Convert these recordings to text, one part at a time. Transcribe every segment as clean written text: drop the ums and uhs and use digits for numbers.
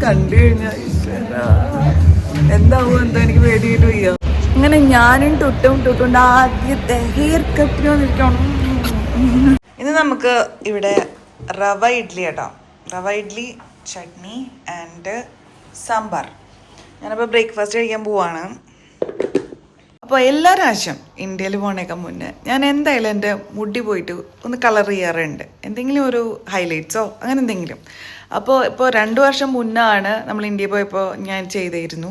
കണ്ടു കഴിഞ്ഞാൽ എന്താവും എന്താ എനിക്ക് പേടിയിട്ട് വയ്യ. അങ്ങനെ ഞാനും ടുട്ടുണ്ട് ആദ്യത്തെ ഹെയർ കട്ടിന് വന്നിരിക്കണം. ഇന്ന് നമുക്ക് ഇവിടെ റവ ഇഡ്ഡലി കേട്ടോ, റവ ഇഡ്ഡലി, ചട്നി ആൻഡ് സാമ്പാർ. ഞാനപ്പോൾ ബ്രേക്ക്ഫാസ്റ്റ് കഴിക്കാൻ പോവാണ്. അപ്പോൾ എല്ലാ പ്രാവശ്യം ഇന്ത്യയിൽ പോകണേക്കാൻ മുന്നേ ഞാൻ എന്തായാലും എൻ്റെ മുടി പോയിട്ട് ഒന്ന് കളർ ചെയ്യാറുണ്ട്, എന്തെങ്കിലും ഒരു ഹൈലൈറ്റ്സോ അങ്ങനെ എന്തെങ്കിലും. അപ്പോൾ ഇപ്പോൾ 2 വർഷം മുന്നാണ് നമ്മൾ ഇന്ത്യയിൽ പോയപ്പോൾ ഞാൻ ചെയ്തിരുന്നു.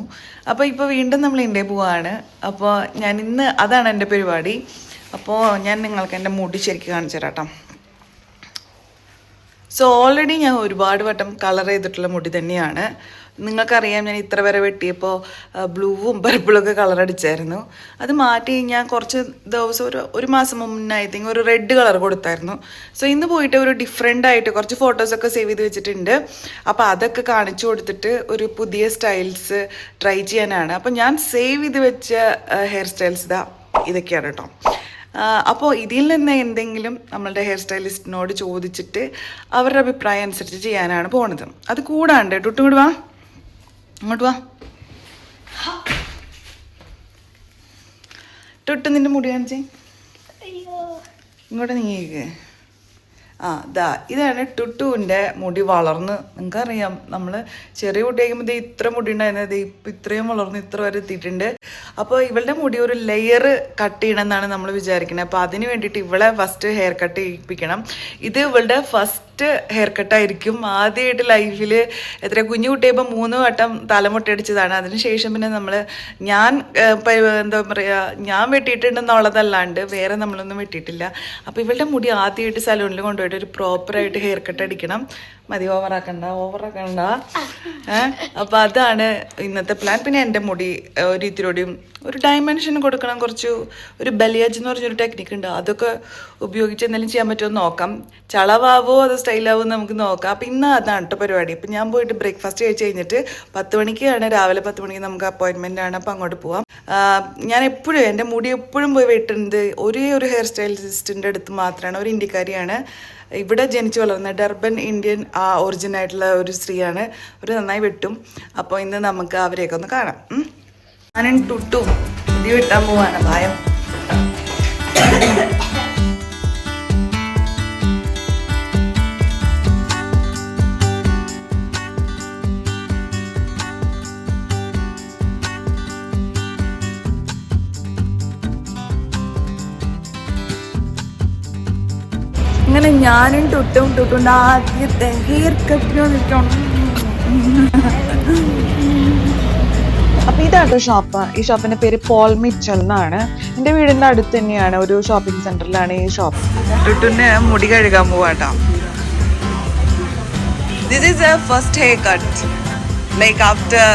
അപ്പോൾ ഇപ്പോൾ വീണ്ടും നമ്മൾ ഇന്ത്യയിൽ പോവാണ്. അപ്പോൾ ഞാൻ ഇന്ന് അതാണ് എൻ്റെ പരിപാടി. അപ്പോൾ ഞാൻ നിങ്ങൾക്ക് എൻ്റെ മുടി ശരിക്കും കാണിച്ചു തരാം കേട്ടോ. സോ ഓൾറെഡി ഞാൻ ഒരുപാട് വട്ടം കളർ ചെയ്തിട്ടുള്ള മുടി തന്നെയാണ്. നിങ്ങൾക്കറിയാം, ഞാൻ ഇത്ര വരെ വെട്ടിയപ്പോൾ ബ്ലൂവും പർപ്പിളൊക്കെ കളർ അടിച്ചായിരുന്നു. അത് മാറ്റി ഞാൻ കുറച്ച് ദിവസം ഒരു മാസം മുന്നേ ഐ തിങ്ക് ഒരു റെഡ് കളർ കൊടുത്തായിരുന്നു. സോ ഇന്ന് പോയിട്ട് ഒരു ഡിഫറെൻ്റ് ആയിട്ട് കുറച്ച് ഫോട്ടോസൊക്കെ സേവ് ചെയ്ത് വെച്ചിട്ടുണ്ട്. അപ്പോൾ അതൊക്കെ കാണിച്ചു കൊടുത്തിട്ട് ഒരു പുതിയ സ്റ്റൈൽസ് ട്രൈ ചെയ്യാനാണ്. അപ്പോൾ ഞാൻ സേവ് ചെയ്ത് വെച്ച ഹെയർ സ്റ്റൈൽസ് ഇതൊക്കെയാണ് കേട്ടോ. അപ്പോൾ ഇതിൽ നിന്ന് എന്തെങ്കിലും നമ്മളുടെ ഹെയർ സ്റ്റൈലിസ്റ്റിനോട് ചോദിച്ചിട്ട് അവരുടെ അഭിപ്രായം അനുസരിച്ച് ചെയ്യാനാണ് പോണത്. അത് കൂടാണ്ട് ടുട്ടും വാ, അങ്ങോട്ട് വാ. ടുട്ടു നിന്റെ മുടി കാണിച്ചേ, ഇങ്ങോട്ട് നീങ്ങിക്ക്. ഇതാണ് ടുട്ടുവിൻ്റെ മുടി വളർന്ന്. നിങ്ങൾക്കറിയാം, നമ്മൾ ചെറിയ കുട്ടിയാകുമ്പോൾ ഇത്ര മുടി ഉണ്ടായിരുന്നത് ഇപ്പം ഇത്രയും വളർന്ന് ഇത്ര വരെ എത്തിയിട്ടുണ്ട്. അപ്പോൾ ഇവളുടെ മുടി ഒരു ലെയർ കട്ട് ചെയ്യണമെന്നാണ് നമ്മൾ വിചാരിക്കുന്നത്. അപ്പോൾ അതിന് വേണ്ടിയിട്ട് ഇവളെ ഫസ്റ്റ് ഹെയർ കട്ട് ചെയ്യിപ്പിക്കണം. ഇത് ഇവളുടെ ഫസ്റ്റ് ഹെയർ കട്ടായിരിക്കും. ആദ്യമായിട്ട് ലൈഫിൽ കുഞ്ഞു കുട്ടിയപ്പോൾ 3 വട്ടം തലമുട്ടയടിച്ചതാണ്. അതിനുശേഷം പിന്നെ ഞാൻ എന്താ പറയുക, ഞാൻ വെട്ടിയിട്ടുണ്ടെന്നുള്ളതല്ലാണ്ട് വേറെ നമ്മളൊന്നും വെട്ടിയിട്ടില്ല. അപ്പോൾ ഇവളുടെ മുടി ആദ്യമായിട്ട് സലൂണിൽ കൊണ്ടുപോയിട്ട് ഒരു പ്രോപ്പറായിട്ട് ഹെയർ കട്ട് അടിക്കണം. മതി, ഓവറാക്കണ്ട. അപ്പോൾ അതാണ് ഇന്നത്തെ പ്ലാൻ. പിന്നെ എൻ്റെ മുടി ഇത്തിരിയോടെയും ഒരു ഡയമെൻഷൻ കൊടുക്കണം. ഒരു ബലിയാജ് എന്ന് പറഞ്ഞൊരു ടെക്നിക്ക് ഉണ്ട്, അതൊക്കെ ഉപയോഗിച്ച് എന്തെങ്കിലും ചെയ്യാൻ പറ്റുമോ നോക്കാം. ചളവാവോ അതോ സ്റ്റൈലാവോ നമുക്ക് നോക്കാം. അപ്പോൾ ഇന്ന് അതാണ് കേട്ടോ പരിപാടി. അപ്പോൾ ഞാൻ പോയിട്ട് ബ്രേക്ക്ഫാസ്റ്റ് കഴിച്ച് കഴിഞ്ഞിട്ട് 10 മണിക്കാണ്, രാവിലെ 10 മണിക്ക് നമുക്ക് അപ്പോയിൻമെൻ്റ് ആണ്. അപ്പോൾ അങ്ങോട്ട് പോവാം. ഞാൻ എപ്പോഴും എൻ്റെ മുടി എപ്പോഴും പോയി വെട്ടുന്നത് ഒരേ ഒരു ഹെയർ സ്റ്റൈലിസ്റ്റിൻ്റെ അടുത്ത് മാത്രമാണ്. ഒരു ഇന്ത്യക്കാരിയാണ്, ഇവിടെ ജനിച്ചു വളർന്ന ഡർബൻ ഇന്ത്യൻ ഒറിജിൻ ആയിട്ടുള്ള ഒരു സ്ത്രീയാണ്. ഒരു നന്നായി വെട്ടും. അപ്പോൾ ഇന്ന് നമുക്ക് അവരെയൊക്കെ ഒന്ന് കാണാം. ഞാനും ടുട്ടും മുടി വെട്ടാൻ പോവാണ്. ഭയം. അങ്ങനെ ഞാനും ടുട്ടുണ്ട് ആദ്യത്തെ ഹെയർ കട്ടിന് വന്നിരിക്കണം. അപ്പോൾ ഇതാട്ടോ ഷോപ്പ്. ഈ ഷോപ്പിന്റെ പേര് പോൾ മിച്ചൽ എന്നാണ്. എൻ്റെ വീടിൻ്റെ അടുത്ത് തന്നെയാണ്, ഒരു ഷോപ്പിംഗ് സെന്ററിലാണ് ഈ ഷോപ്പ്. ടുട്ടുന് മുടി കഴുകാൻ പോവാട്ടോ. This is a first hair cut, like after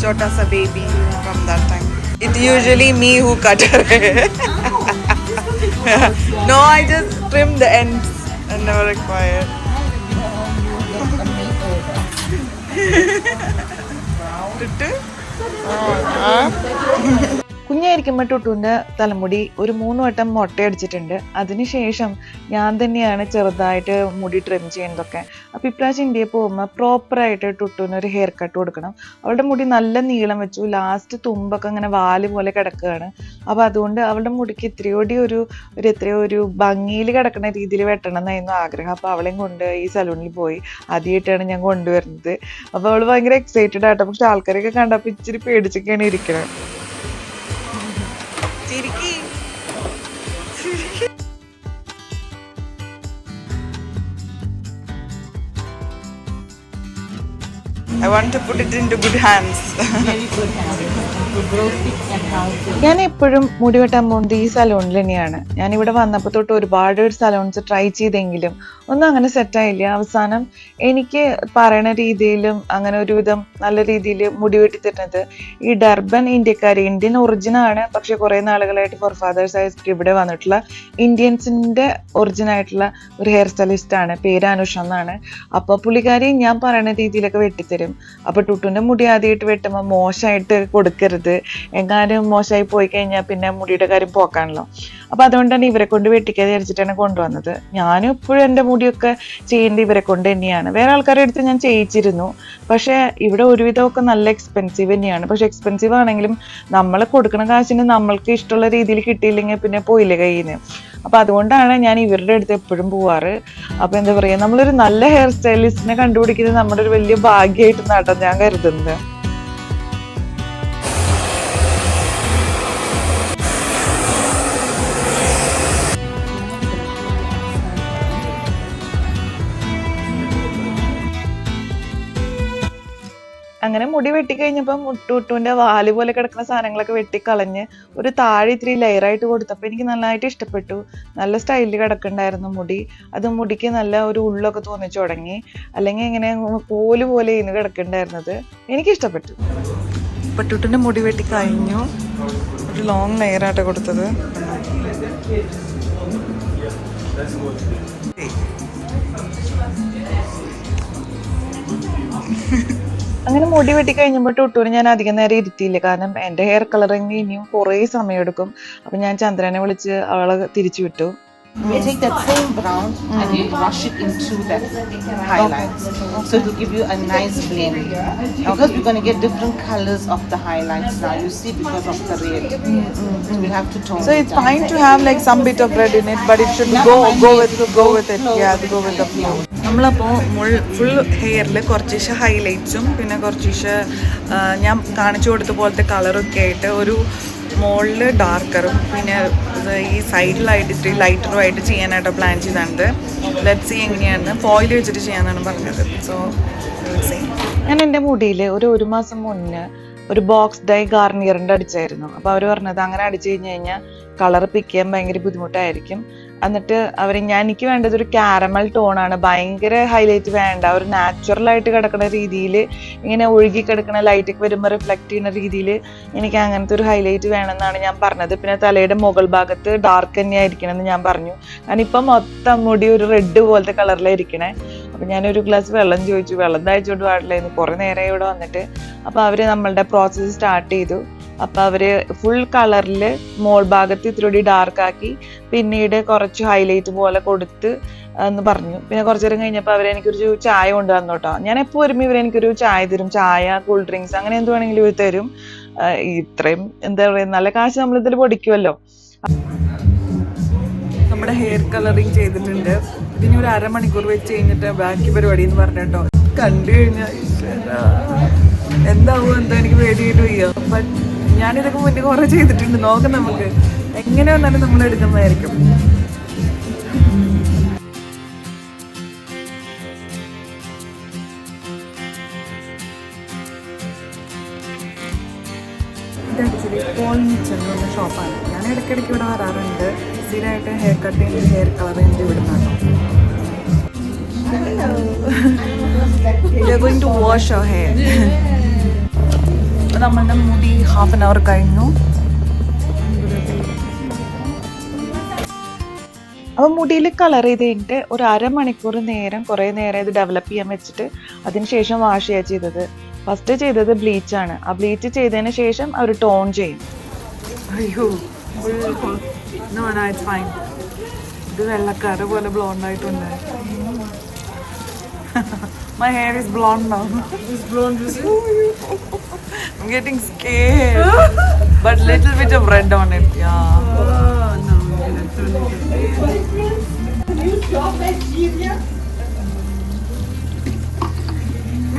ചോട്ടാ സ baby. From that time it usually me who cut her hair. No, I just trim the ends and never required. കുഞ്ഞായിരിക്കുമ്പോൾ ടുട്ടുവിൻ്റെ തലമുടി ഒരു 3 വട്ടം മൊട്ടയടിച്ചിട്ടുണ്ട്. അതിനുശേഷം ഞാൻ തന്നെയാണ് ചെറുതായിട്ട് മുടി ട്രിം ചെയ്യുന്നതൊക്കെ. അപ്പോൾ ഇപ്രാവശ്യം ഇന്ത്യയിൽ പോകുമ്പോൾ പ്രോപ്പറായിട്ട് ടുട്ടുവിന് ഒരു ഹെയർ കട്ട് കൊടുക്കണം. അവളുടെ മുടി നല്ല നീളം വെച്ചു, ലാസ്റ്റ് തുമ്പൊക്കെ ഇങ്ങനെ വാല് പോലെ കിടക്കുകയാണ്. അപ്പോൾ അതുകൊണ്ട് അവളുടെ മുടിക്ക് എത്രയോ ഒരു ഭംഗിയിൽ കിടക്കുന്ന രീതിയിൽ വെട്ടണം എന്നായിരുന്നു ആഗ്രഹം. അപ്പോൾ അവളെയും കൊണ്ട് ഈ സലൂണിൽ പോയി. ആദ്യമായിട്ടാണ് ഞാൻ കൊണ്ടുവരുന്നത്. അപ്പോൾ അവൾ ഭയങ്കര എക്സൈറ്റഡ് ആട്ടോ. പക്ഷെ ആൾക്കാരൊക്കെ കണ്ടപ്പോൾ ഇച്ചിരി പേടിച്ചൊക്കെയാണ് ഇരിക്കുന്നത്. I want to put it into good hands. Very good hands. ഞാൻ എപ്പോഴും മുടി വെട്ടാൻ പോകുന്നത് ഈ സലൂണിൽ തന്നെയാണ്. ഞാനിവിടെ വന്നപ്പോൾ തൊട്ട് ഒരുപാട് സലൂൺസ് ട്രൈ ചെയ്തെങ്കിലും ഒന്നും അങ്ങനെ സെറ്റായില്ല. അവസാനം എനിക്ക് പറയണ രീതിയിലും അങ്ങനെ ഒരുവിധം നല്ല രീതിയിൽ മുടി വെട്ടി തരുന്നത് ഈ ഡർബൻ ഇന്ത്യൻ ഒറിജിനാണ്. പക്ഷെ കുറേ നാളുകളായിട്ട് ഫോർ ഫാദേഴ്സ് ആയിട്ട് ഇവിടെ വന്നിട്ടുള്ള ഇന്ത്യൻസിൻ്റെ ഒറിജിനായിട്ടുള്ള ഒരു ഹെയർ സ്റ്റൈലിസ്റ്റ് ആണ്. പേര് അനുഷ എന്നാണ്. അപ്പോൾ പുള്ളിക്കാരി ഞാൻ പറയുന്ന രീതിയിലൊക്കെ വെട്ടിത്തരും. വരും. അപ്പോൾ ടുട്ടുവിൻ്റെ മുടി ആദ്യമായിട്ട് വെട്ടുമ്പോൾ മോശമായിട്ട് കൊടുക്കരുത്, എങ്ങാനും മോശമായി പോയി കഴിഞ്ഞാൽ പിന്നെ മുടിയുടെ കാര്യം പോക്കാണല്ലോ. അപ്പോൾ അതുകൊണ്ടാണ് ഇവരെ കൊണ്ട് വെട്ടിക്കാതെ വിചാരിച്ചിട്ടാണ് കൊണ്ടുവന്നത്. ഞാനും ഇപ്പോഴും എൻ്റെ മുടിയൊക്കെ ചെയ്യേണ്ടത് ഇവരെ കൊണ്ട് തന്നെയാണ്. വേറെ ആൾക്കാരുടെ അടുത്ത് ഞാൻ ചെയ്യിച്ചിരുന്നു, പക്ഷേ ഇവിടെ ഒരുവിധമൊക്കെ നല്ല എക്സ്പെൻസീവ് തന്നെയാണ്. പക്ഷെ എക്സ്പെൻസീവ് ആണെങ്കിലും നമ്മൾ കൊടുക്കുന്ന കാശിന് നമ്മൾക്ക് ഇഷ്ടമുള്ള രീതിയിൽ കിട്ടിയില്ലെങ്കിൽ പിന്നെ പോയില്ലേ കയ്യിൽ നിന്ന്. അപ്പോൾ അതുകൊണ്ടാണ് ഞാൻ ഇവരുടെ അടുത്ത് എപ്പോഴും പോവാറ്. അപ്പോൾ എന്താ പറയുക, നമ്മളൊരു നല്ല ഹെയർ സ്റ്റൈലിസ്റ്റിനെ കണ്ടുപിടിക്കുന്നത് നമ്മുടെ ഒരു വലിയ ഭാഗ്യമായിട്ടാണ് ഞാൻ കരുതുന്നത്. അങ്ങനെ മുടി വെട്ടിക്കഴിഞ്ഞപ്പോൾ ടുട്ടുവിൻ്റെ വാല് പോലെ കിടക്കുന്ന സാധനങ്ങളൊക്കെ വെട്ടിക്കളഞ്ഞ് ഒരു താഴെ ഇത്തിരി ലെയറായിട്ട് കൊടുത്തപ്പോൾ എനിക്ക് നന്നായിട്ട് ഇഷ്ടപ്പെട്ടു. നല്ല സ്റ്റൈലിൽ കിടക്കുന്നുണ്ടായിരുന്നു മുടി. അത് മുടിക്ക് നല്ല ഒരു ഉള്ളൊക്കെ തോന്നിച്ചു തുടങ്ങി. അല്ലെങ്കിൽ ഇങ്ങനെ കോല് പോലെ ഇന്ന് കിടക്കുന്നുണ്ടായിരുന്നത് എനിക്കിഷ്ടപ്പെട്ടു. ഇപ്പം ടുട്ടുവിൻ്റെ മുടി വെട്ടി കഴിഞ്ഞു. ഒരു ലോങ് ലെയറായിട്ട് കൊടുത്തത്. അങ്ങനെ മുടി വെട്ടി കഴിഞ്ഞപ്പോൾ ടുട്ടുവിന് ഞാൻ അധികം നേരം ഇരുത്തിയില്ല, കാരണം എൻ്റെ ഹെയർ കളറിങ് ഇനിയും കുറേ സമയമെടുക്കും. അപ്പം ഞാൻ ചന്ദ്രനെ വിളിച്ച് അവളെ തിരിച്ചു വിട്ടു. You take that same brown and you rush it into the highlights. So it will give you a nice blend. Now because we're going to get different colors of the highlights now, you see, because of the red. So we have to tone So it it's down. fine to have like some bit of red in it, but it should go with it. Yeah, go with the flow. നമ്മളപ്പോൾ full ഹെയറിൽ കുറച്ച് ഹൈലൈറ്റ്സും പിന്നെ കുറച്ച് ഞാൻ കാണിച്ചു കൊടുത്ത പോലത്തെ കളറൊക്കെ ആയിട്ട് ഒരു മുകളിൽ ഡാർക്കറും പിന്നെ ഈ സൈഡിലായിട്ട് ഇത്തിരി ലൈറ്ററുമായിട്ട് ചെയ്യാനായിട്ട് പ്ലാൻ ചെയ്തത്. ലെറ്റ്സ് സീ എങ്ങനെയാണ്. ഫോയിൽ വെച്ചിട്ട് ചെയ്യാനാണ് പറഞ്ഞത്. സോ ഞാൻ എൻ്റെ മുടിയിൽ ഒരു മാസം മുന്നേ ഒരു ബോക്സ് ഡൈ ഗാർണിയറിൻ്റെ അടിച്ചായിരുന്നു. അപ്പോൾ അവർ പറഞ്ഞത് അങ്ങനെ അടിച്ചു കഴിഞ്ഞാൽ കളർ പിക്ക് ചെയ്യാൻ ഭയങ്കര ബുദ്ധിമുട്ടായിരിക്കും. എന്നിട്ട് എനിക്ക് വേണ്ടത് ഒരു കാരമൽ ടോണാണ്, ഭയങ്കര ഹൈലൈറ്റ് വേണ്ട, ഒരു നാച്ചുറലായിട്ട് കിടക്കുന്ന രീതിയിൽ, ഇങ്ങനെ ഒഴുകി കിടക്കുന്ന ലൈറ്റൊക്കെ വരുമ്പോൾ റിഫ്ലക്റ്റ് ചെയ്യുന്ന രീതിയിൽ എനിക്ക് അങ്ങനത്തെ ഒരു ഹൈലൈറ്റ് വേണമെന്നാണ് ഞാൻ പറഞ്ഞത്. പിന്നെ തലയുടെ മുകൾ ഭാഗത്ത് ഡാർക്ക് തന്നെ ആയിരിക്കണം എന്ന് ഞാൻ പറഞ്ഞു. കാരണം ഇപ്പം മൊത്തം മുടി ഒരു റെഡ് പോലത്തെ കളറിലായിരിക്കണേ. അപ്പം ഞാനൊരു ഗ്ലാസ് വെള്ളം ചോദിച്ചു, വെള്ളം തയ്ച്ചോണ്ട് പാടില്ലായിരുന്നു, കുറേ നേരമായി ഇവിടെ വന്നിട്ട്. അപ്പോൾ അവർ നമ്മളുടെ പ്രോസസ്സ് സ്റ്റാർട്ട് ചെയ്തു. അപ്പോൾ അവർ ഫുൾ കളറിൽ മോൾ ഭാഗത്ത് ഇത്തിരി ഡാർക്ക് ആക്കി പിന്നീട് കുറച്ച് ഹൈലൈറ്റ് പോലെ കൊടുത്ത് എന്ന് പറഞ്ഞു. പിന്നെ കുറച്ച് നേരം കഴിഞ്ഞപ്പോൾ അവരെനിക്കൊരു ചായ കൊണ്ടുവന്നു കേട്ടോ. ഞാൻ എപ്പോൾ വരുമ്പോൾ ഇവരെനിക്കൊരു ചായ തരും, ചായ, കൂൾ ഡ്രിങ്ക്സ്, അങ്ങനെ എന്ത് വേണമെങ്കിലും ഇവർ തരും. ഇത്രയും എന്താ പറയുക, നല്ല കാശ് നമ്മളിതിൽ പൊടിക്കുമല്ലോ. നമ്മുടെ ഹെയർ കളറിങ് ചെയ്തിട്ടുണ്ട്. ഇതിന് ഒരു അരമണിക്കൂർ വെച്ച് കഴിഞ്ഞിട്ട് ബാക്കി പരിപാടി എന്ന് പറഞ്ഞിട്ടോ. കണ്ടു കഴിഞ്ഞാൽ എന്താവും എനിക്ക് പേടിയിട്ട് വയ്യ. ബട്ട് ഞാനിതൊക്കെ മുന്നേ കുറേ ചെയ്തിട്ടുണ്ട്. നോക്കാം, നമുക്ക് എങ്ങനെ വന്നാലും നമ്മൾ എടുക്കുന്നതായിരിക്കും. ഇത് ആക്ച്വലി പോൾ ചെന്ന ഷോപ്പാണ്. ഞാൻ ഇടയ്ക്കിടയ്ക്ക് ഇവിടെ വരാറുണ്ട്. സ്ഥിരമായിട്ട് ഹെയർ കട്ടിങ്, ഹെയർ കളറിങ് ഇവിടെ നിന്നാണ്. We are going to wash our hair. നമ്മളുടെ മുടി ഹാഫ് ആൻ അവർ കഴിഞ്ഞു. അപ്പോൾ മുടിയിൽ കളർ ചെയ്ത് കഴിഞ്ഞിട്ട് ഒരു അരമണിക്കൂർ നേരം കുറേ നേരം ഇത് ഡെവലപ്പ് ചെയ്യാൻ വെച്ചിട്ട് അതിനുശേഷം വാഷ് ചെയ്യുക ചെയ്തത്. ഫസ്റ്റ് ചെയ്തത് ബ്ലീച്ചാണ്. ആ ബ്ലീച്ച് ചെയ്തതിന് ശേഷം അവർ ടോൺ ചെയ്യും. അയ്യോ, ഫൈൻ. ഇത് വെള്ളക്കാര പോലെ ബ്ലോണ്ട് ആയിട്ടുണ്ട്. My hair is blonde now. This blonde is I'm getting scared. But little bit of red on it, yeah. Oh, no, you stop Nigeria?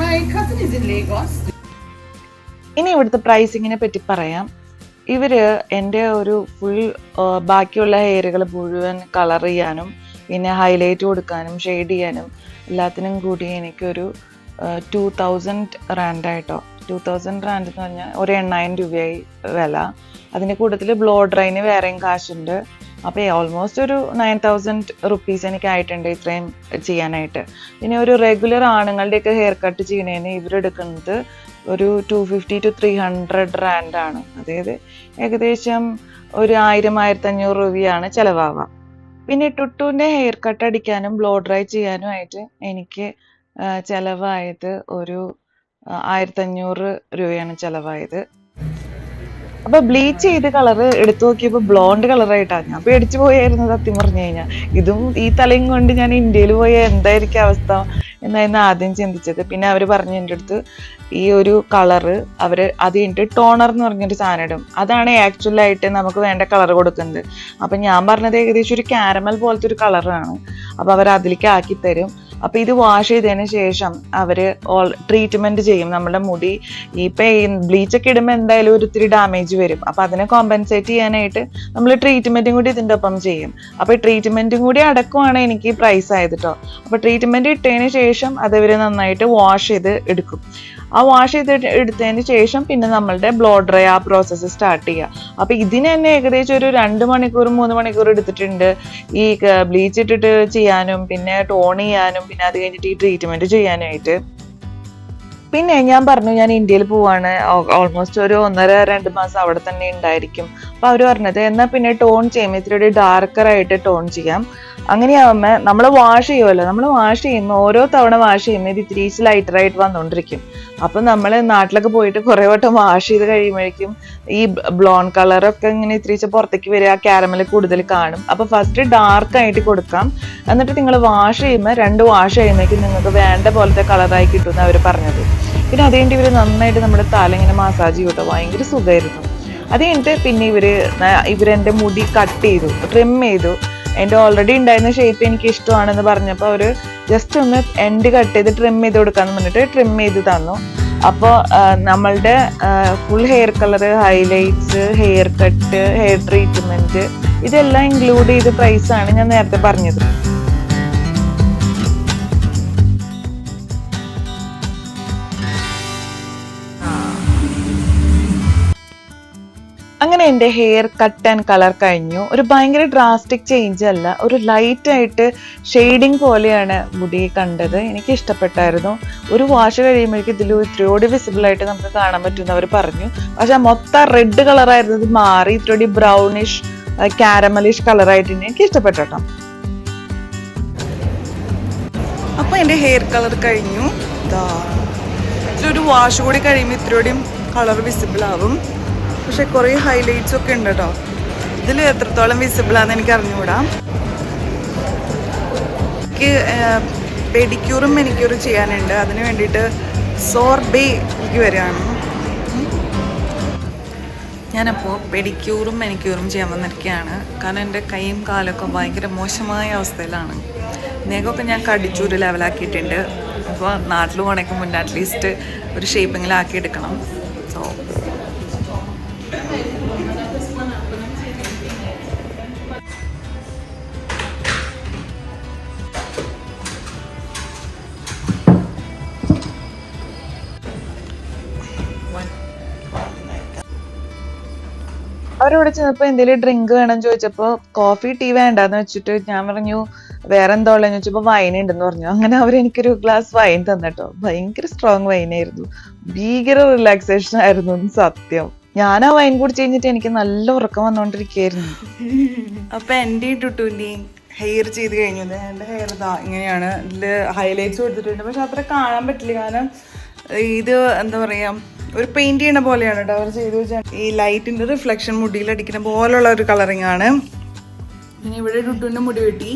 My cousin is in Lagos. ഇനി ഇവിടുത്തെ പ്രൈസിങ്ങിനെ പറ്റി പറയാം. ഇവർ എൻ്റെ ഒരു ഫുൾ ബാക്കിയുള്ള ഹെയറുകൾ മുഴുവൻ കളർ ചെയ്യാനും പിന്നെ ഹൈലൈറ്റ് കൊടുക്കാനും ഷെയ്ഡ് ചെയ്യാനും എല്ലാത്തിനും കൂടി എനിക്കൊരു 2000 റാൻഡായിട്ടോ. 2000 റാൻഡ് എന്ന് പറഞ്ഞാൽ ഒരു 8000 രൂപയായി വില. അതിൻ്റെ കൂട്ടത്തിൽ ബ്ലോ ഡ്രൈന് വേറെയും കാശുണ്ട്. അപ്പോൾ ഓൾമോസ്റ്റ് ഒരു 9000 റുപ്പീസ് എനിക്കായിട്ടുണ്ട് ഇത്രയും ചെയ്യാനായിട്ട്. പിന്നെ ഒരു റെഗുലർ ആണുങ്ങളുടെയൊക്കെ ഹെയർ കട്ട് ചെയ്യുന്നതിന് ഇവരെടുക്കുന്നത് ഒരു 250 to 300 റാൻഡാണ്. അതായത് ഏകദേശം ഒരു 1000-1500 രൂപയാണ് ചിലവാവുക. പിന്നെ ടുട്ടുവിൻ്റെ ഹെയർ കട്ട് അടിക്കാനും ബ്ലോ ഡ്രൈ ചെയ്യാനും ആയിട്ട് എനിക്ക് ചിലവായത് ഒരു 1500 രൂപയാണ് ചിലവായത്. അപ്പൊ ബ്ലീച്ച് ചെയ്ത് കളർ എടുത്തു നോക്കിയപ്പോ ബ്ലോണ്ട് കളറായിട്ടാണ്. ഞാൻ പേടിച്ചു പോയായിരുന്നു സത്യം പറഞ്ഞു കഴിഞ്ഞാൽ. ഇതും ഈ തലയും കൊണ്ട് ഞാൻ ഇന്ത്യയിൽ പോയ എന്തായിരിക്കും അവസ്ഥ എന്നായിരുന്നു ആദ്യം ചിന്തിച്ചത്. പിന്നെ അവര് പറഞ്ഞു എൻ്റെ അടുത്ത് ഈ ഒരു കളറ് അവര് അത് കഴിഞ്ഞിട്ട് ടോണർ എന്ന് പറഞ്ഞൊരു സാധനം ഇടും, അതാണ് ആക്ച്വലായിട്ട് നമുക്ക് വേണ്ട കളർ കൊടുക്കുന്നത്. അപ്പൊ ഞാൻ പറഞ്ഞത് ഏകദേശം ഒരു കാരമൽ പോലത്തെ ഒരു കളറാണ്. അപ്പൊ അവർ അതിലേക്ക് ആക്കി തരും. അപ്പൊ ഇത് വാഷ് ചെയ്തതിന് ശേഷം അവര് ട്രീറ്റ്മെന്റ് ചെയ്യും നമ്മുടെ മുടി. ഇപ്പൊ ബ്ലീച്ചൊക്കെ ഇടുമ്പോൾ എന്തായാലും ഒത്തിരി ഡാമേജ് വരും. അപ്പൊ അതിനെ കോമ്പൻസേറ്റ് ചെയ്യാനായിട്ട് നമ്മൾ ട്രീറ്റ്മെന്റും കൂടി ഇതിൻ്റെ ഒപ്പം ചെയ്യും. അപ്പൊ ട്രീറ്റ്മെന്റും കൂടി അടക്കമാണ് എനിക്ക് പ്രൈസ് ആയത് കേട്ടോ. അപ്പൊ ട്രീറ്റ്മെന്റ് ഇട്ടതിന് ശേഷം അത് ഇവര് നന്നായിട്ട് വാഷ് ചെയ്ത് എടുക്കും. ആ വാഷ് ചെയ്ത് എടുത്തതിന് ശേഷം പിന്നെ നമ്മളുടെ ബ്ലോ ഡ്രൈ ആ പ്രോസസ്സ് സ്റ്റാർട്ട് ചെയ്യുക. അപ്പൊ ഇതിന് തന്നെ ഏകദേശം ഒരു 2 മണിക്കൂർ 3 മണിക്കൂർ എടുത്തിട്ടുണ്ട് ഈ ബ്ലീച്ച് ഇട്ടിട്ട് ചെയ്യാനും പിന്നെ ടോൺ ചെയ്യാനും പിന്നെ അത് കഴിഞ്ഞിട്ട് ഈ ട്രീറ്റ്മെന്റ് ചെയ്യാനായിട്ട്. പിന്നെ ഞാൻ പറഞ്ഞു ഞാൻ ഇന്ത്യയിൽ പോവാണ്, ഓൾമോസ്റ്റ് ഒരു 1.5-2 മാസം അവിടെ തന്നെ ഉണ്ടായിരിക്കും. അപ്പൊ അവര് പറഞ്ഞത് എന്നാ പിന്നെ ടോൺ ചെയ്യുമ്പോൾ ഇത്തിരി ഡാർക്കർ ആയിട്ട് ടോൺ ചെയ്യാം. അങ്ങനെയാവുമ്പോ നമ്മൾ വാഷ് ചെയ്യുമല്ലോ, നമ്മൾ വാഷ് ചെയ്യുമ്പോൾ ഓരോ തവണ വാഷ് ചെയ്യുമ്പോൾ ഇത് ഇത്തിരി ലൈറ്ററായിട്ട് വന്നുകൊണ്ടിരിക്കും. അപ്പൊ നമ്മൾ നാട്ടിലൊക്കെ പോയിട്ട് കുറെ വട്ടം വാഷ് ചെയ്ത് കഴിയുമ്പോഴേക്കും ഈ ബ്ലോൺ കളറൊക്കെ ഇങ്ങനെ ഇത്തിരി പുറത്തേക്ക് വരിക, കാരമൽ കൂടുതൽ കാണും. അപ്പൊ ഫസ്റ്റ് ഡാർക്ക് ആയിട്ട് കൊടുക്കാം, എന്നിട്ട് നിങ്ങൾ വാഷ് ചെയ്യുമ്പോൾ 2 വാഷ് ചെയ്യുമ്പോഴേക്കും നിങ്ങൾക്ക് വേണ്ട പോലത്തെ കളറായി കിട്ടുമെന്ന് അവർ പറഞ്ഞത്. പിന്നെ അത് കഴിഞ്ഞിട്ട് ഇവര് നന്നായിട്ട് നമ്മുടെ തല ഇങ്ങനെ മസാജ് ചെയ്യൂട്ടോ, ഭയങ്കര സുഖമായിരുന്നു. അത് കഴിഞ്ഞിട്ട് പിന്നെ ഇവരെന്റെ മുടി കട്ട് ചെയ്തു, ട്രിം ചെയ്തു. എൻ്റെ ഓൾറെഡി ഉണ്ടായിരുന്ന ഷേപ്പ് എനിക്ക് ഇഷ്ടമാണെന്ന് പറഞ്ഞപ്പോൾ അവർ ജസ്റ്റ് ഒന്ന് എൻഡ് കട്ട് ചെയ്ത് ട്രിം ചെയ്ത് കൊടുക്കാന്ന് പറഞ്ഞിട്ട് ട്രിം ചെയ്ത് തന്നു. അപ്പോൾ നമ്മളുടെ full hair colour, highlights, hair cut, hair treatment ഇതെല്ലാം ഇൻക്ലൂഡ് ചെയ്ത പ്രൈസാണ് ഞാൻ നേരത്തെ പറഞ്ഞത്. അങ്ങനെ എൻ്റെ ഹെയർ കട്ട് ആൻഡ് കളർ കഴിഞ്ഞു. ഒരു ഭയങ്കര ഡ്രാസ്റ്റിക് ചേഞ്ച് അല്ല, ഒരു ലൈറ്റ് ആയിട്ട് ഷെയ്ഡിങ് പോലെയാണ് മുടി കണ്ടത്. എനിക്ക് ഇഷ്ടപ്പെട്ടായിരുന്നു. ഒരു വാഷ് കഴിയുമ്പോഴേക്കും ഇതിൽ ഇത്തിരിയോടി വിസിബിൾ ആയിട്ട് നമുക്ക് കാണാൻ പറ്റുമെന്ന് അവർ പറഞ്ഞു. പക്ഷെ മൊത്തം റെഡ് കളറായിരുന്നത് മാറി ഇത്തിരി ബ്രൗണിഷ് കാരമലിഷ് കളറായിട്ട് എനിക്ക് ഇഷ്ടപ്പെട്ടു കേട്ടോ. അപ്പൊ എൻ്റെ ഹെയർ കളർ കഴിഞ്ഞു. ഒരു വാഷ് കൂടി കഴിയുമ്പോൾ ഇത്തിരിയോടെയും കളർ വിസിബിൾ ആവും. പക്ഷെ കുറേ ഹൈലൈറ്റ്സ് ഒക്കെ ഉണ്ട് കേട്ടോ. ഇതിൽ എത്രത്തോളം വിസിബിൾ ആണെന്ന് എനിക്ക് അറിഞ്ഞുകൂടാ. എനിക്ക് പെഡിക്യൂറും മെനിക്യൂറും ചെയ്യാനുണ്ട്. അതിന് വേണ്ടിയിട്ട് സോർബേക്ക് വരികയാണ്. ഞാനപ്പോൾ പെഡിക്യൂറും മെനിക്യൂറും ചെയ്യാൻ വന്നിരിക്കുകയാണ്. കാരണം എൻ്റെ കൈയും കാലൊക്കെ ഭയങ്കര മോശമായ അവസ്ഥയിലാണ്. നെഗമൊക്കെ ഞാൻ കടിച്ചു ഒരു ലെവലാക്കിയിട്ടുണ്ട്. അപ്പോൾ നാട്ടിൽ പോകണമെങ്കിൽ മുന്നേ അറ്റ്ലീസ്റ്റ് ഒരു ഷേപ്പിങ്ങിൽ ആക്കി എടുക്കണം. സോ അവരിവിടെ ചെന്നപ്പോൾ എന്തെങ്കിലും ഡ്രിങ്ക് വേണം ചോദിച്ചപ്പോൾ കോഫി ടീ വേണ്ടാന്ന് വെച്ചിട്ട് ഞാൻ പറഞ്ഞു വേറെ എന്താ ഉള്ളതെന്ന് ചോദിച്ചപ്പോൾ വൈൻ ഉണ്ടെന്ന് പറഞ്ഞു. അങ്ങനെ അവരെനിക്കൊരു ഗ്ലാസ് വൈൻ തന്നിട്ടോ. ഭയങ്കര സ്ട്രോങ് വൈനായിരുന്നു, ഭീകര റിലാക്സേഷൻ ആയിരുന്നു സത്യം. ഞാൻ ആ വൈൻ കുടിച്ച് കഴിഞ്ഞിട്ട് എനിക്ക് നല്ല ഉറക്കം വന്നുകൊണ്ടിരിക്കുകയായിരുന്നു. അപ്പൊ എൻ്റെ ടുട്ടൂൻ്റെയും ഹെയർ ചെയ്ത് കഴിഞ്ഞു. എൻ്റെ ഹെയർ ഇതാ ഇങ്ങനെയാണ്. ഇതിൽ ഹൈലൈറ്റ്സ് കൊടുത്തിട്ടുണ്ട്, പക്ഷെ അത്ര കാണാൻ പറ്റില്ല. കാരണം ഇത് എന്താ പറയാ ഒരു പെയിന്റ് ചെയ്യണ പോലെയാണ് കേട്ടോ അവർ ചെയ്ത് വെച്ചാൽ. ഈ ലൈറ്റിന്റെ റിഫ്ലക്ഷൻ മുടിയിൽ അടിക്കുന്ന പോലുള്ള ഒരു കളറിങ് ആണ്. പിന്നെ ഇവിടെ ടുട്ടൂൻ്റെ മുടി വെട്ടി.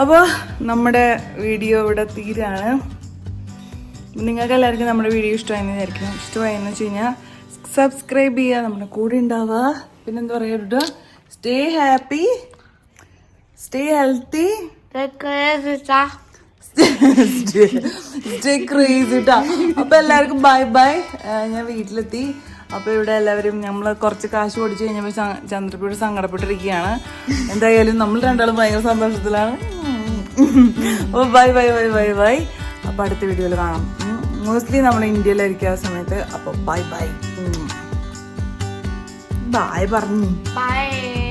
അപ്പോൾ നമ്മുടെ വീഡിയോ ഇവിടെ തീരാണ്. നിങ്ങൾക്ക് എല്ലാവർക്കും നമ്മുടെ വീഡിയോ ഇഷ്ടമായെന്ന് വിചാരിക്കണം. ഇഷ്ടമായെന്ന് വെച്ച് കഴിഞ്ഞാൽ സബ്സ്ക്രൈബ് ചെയ്യുക, നമ്മുടെ കൂടെ ഉണ്ടാവുക. പിന്നെന്താ പറയുക, stay happy, stay healthy, stay crazy ട്ടാ. അപ്പൊ എല്ലാവർക്കും ബൈ ബൈ. ഞാൻ വീട്ടിലെത്തി. അപ്പൊ ഇവിടെ എല്ലാവരും നമ്മൾ കുറച്ച് കാശ് ഓടിച്ചു കഴിഞ്ഞപ്പോൾ ചന്ദ്രപ്പൂട് സങ്കടപ്പെട്ടിരിക്കുകയാണ്. എന്തായാലും നമ്മൾ രണ്ടാളും ഭയങ്കര സന്തോഷത്തിലാണ്. അപ്പോൾ bye bye bye bye bye. അപ്പൊ അടുത്ത വീഡിയോയിൽ കാണാം. മോസ്റ്റ്ലി നമ്മൾ ഇന്ത്യയിലായിരിക്കും ആ സമയത്ത്. അപ്പോൾ ബൈ ബൈ. ബായ് പറഞ്ഞു. ബൈ.